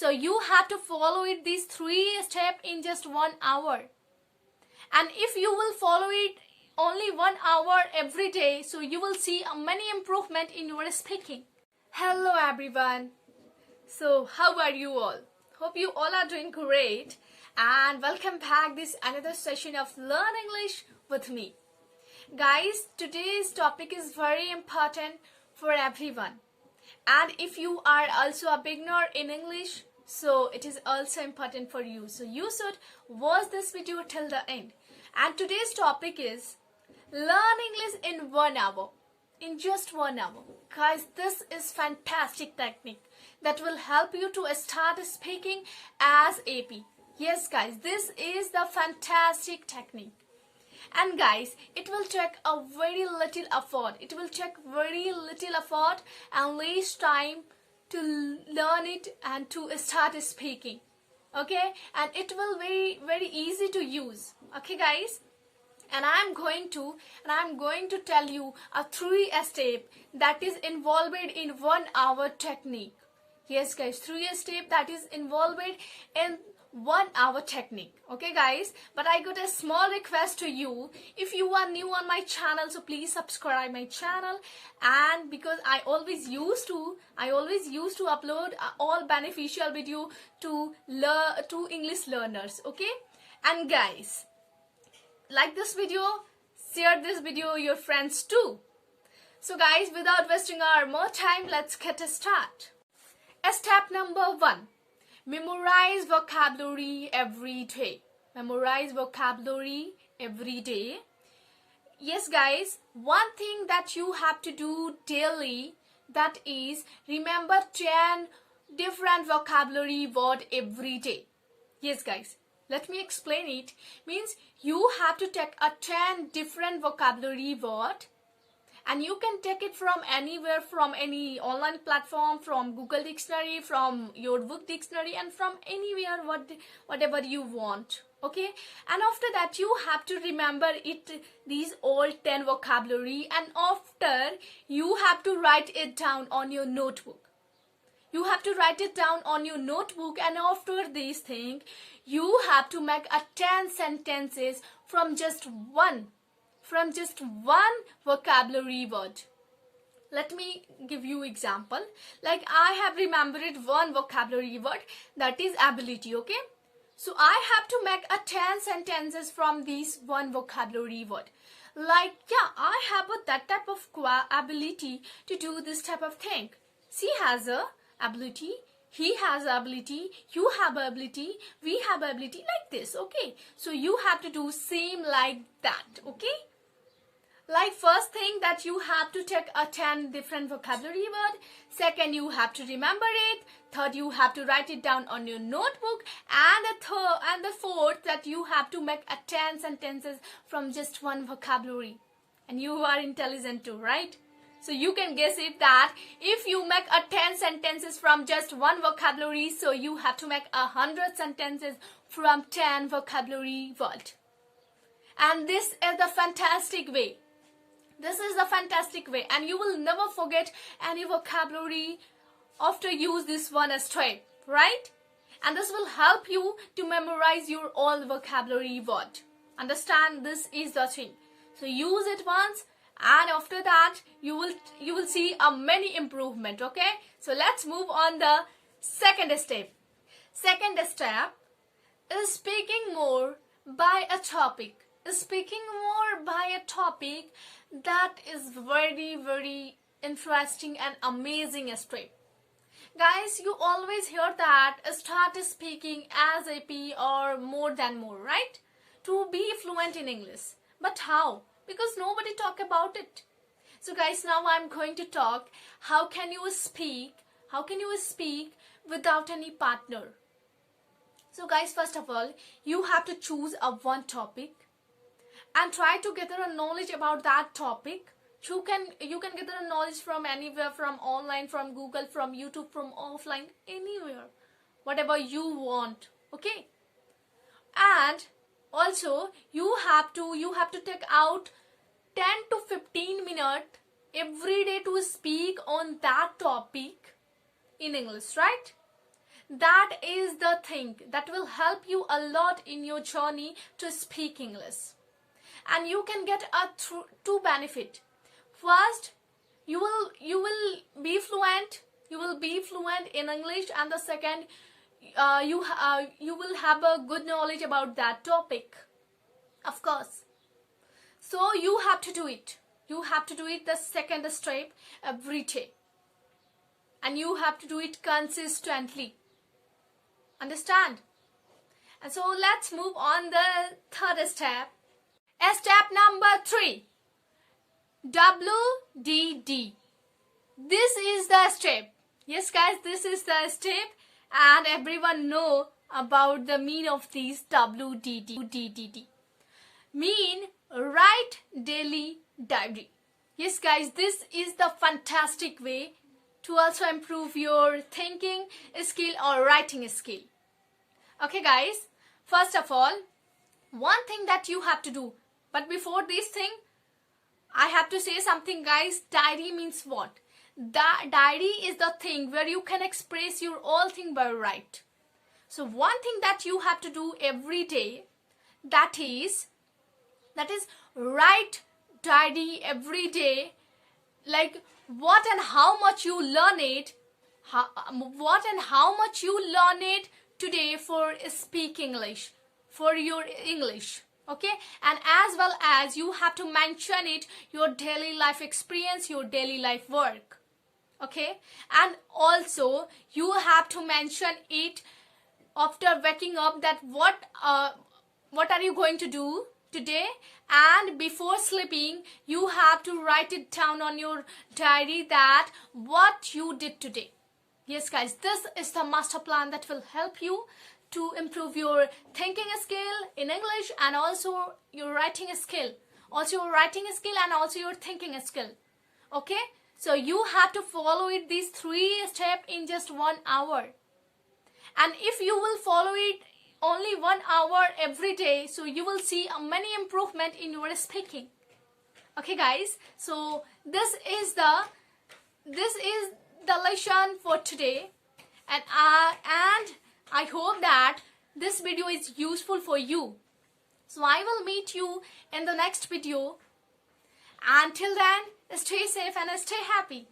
So you have to follow it these 3 steps in just 1 hour. And if you will follow it only 1 hour every day, so you will see a many improvement in your speaking. Hello everyone. So how are you all? Hope you all are doing great, and welcome back this another session of Learn English with me. Guys, today's topic is very important for everyone. And if you are also a beginner in English, so it is also important for you. So you should watch this video till the end. And today's topic is Learn English in 1 hour. In just 1 hour. Guys, this is fantastic technique that will help you to start speaking as AP. Yes guys, this is the fantastic technique. And guys, it will take a very little effort. It will take very little effort and less time to learn it and to start speaking. Okay? And it will be very easy to use. Okay guys? And I'm going to tell you a 3-step that is involved in 1 hour technique. Yes guys, 3-step that is involved in 1 hour technique. Okay guys, but I got a small request to you. If you are new on my channel, so please subscribe my channel. And because I always used to upload all beneficial video to English learners. Okay? And guys, like this video, share this video with your friends too. So guys, without wasting our more time, let's get a start. Step number 1. Memorize vocabulary every day. Memorize vocabulary every day. Yes guys, one thing that you have to do daily, that is remember 10 different vocabulary word every day. Yes guys, let me explain it. Means you have to take a 10 different vocabulary word, and you can take it from anywhere, from any online platform, from Google Dictionary, from your book dictionary, and from anywhere, whatever you want. Okay? And after that, you have to remember these all 10 vocabulary, and after you have to write it down on your notebook. You have to write it down on your notebook, and after this thing, you have to make a 10 sentences from just one vocabulary word. Let me give you example. Like I have remembered one vocabulary word, that is ability. Okay, so I have to make a 10 sentences from this one vocabulary word. Like, yeah, I have that type of ability to do this type of thing. She has a ability, he has ability, you have ability, we have ability, like this. Okay, so you have to do same like that. Okay, like first thing that you have to take a 10 different vocabulary word. Second, you have to remember it. Third, you have to write it down on your notebook. And the fourth, that you have to make a 10 sentences from just one vocabulary. And you are intelligent too, right? So you can guess it that if you make a 10 sentences from just one vocabulary, so you have to make 100 sentences from 10 vocabulary word. And this is the fantastic way. This is the fantastic way, and you will never forget any vocabulary after use this one step, right? And this will help you to memorize your all vocabulary word. Understand, this is the thing. So use it once, and after that you will see a many improvement. Okay, so let's move on the second step. Second step is speaking more by a topic. Speaking more by a topic, that is very, very interesting and amazing step. Guys, you always hear that start speaking as AP or more than more, right? To be fluent in English. But how? Because nobody talk about it. So guys, now I'm going to talk how can you speak without any partner. So guys, first of all, you have to choose a one topic and try to gather a knowledge about that topic. You can gather a knowledge from anywhere, from online, from Google, from YouTube, from offline, anywhere, whatever you want. Okay, and also you have to take out 10 to 15 minutes every day to speak on that topic in English, right? that is the thing that will help you a lot in your journey to speak English. And you can get a two benefit. First, you will be fluent. You will be fluent in English, and the second, you will have a good knowledge about that topic, of course. So you have to do it. You have to do it the second step every day, and you have to do it consistently. Understand? And so let's move on the third step. Step number 3. WDD. This is the step. Yes guys, this is the step, and everyone know about the meaning of these WDD. Mean write daily diary. Yes guys, this is the fantastic way to also improve your thinking skill or writing skill. Okay guys, first of all, one thing that you have to do, but before this thing, I have to say something guys. Diary means what? Diary is the thing where you can express your all thing by write. So one thing that you have to do every day, that is write diary every day, like what and how much you learn it, what and how much you learn it today for speak English, for your English. Okay, and as well as you have to mention it your daily life experience, your daily life work. Okay, and also you have to mention it after waking up, that what are you going to do today, and before sleeping you have to write it down on your diary that what you did today. Yes guys, this is the master plan that will help you to improve your thinking skill in English, and also your writing skill. Also your writing skill and also your thinking skill. Okay? So you have to follow it, these 3 steps in just 1 hour. And if you will follow it only 1 hour every day, so you will see many improvement in your speaking. Okay guys, so this is the lesson for today, and I hope that this video is useful for you. So I will meet you in the next video. Until then, stay safe and stay happy.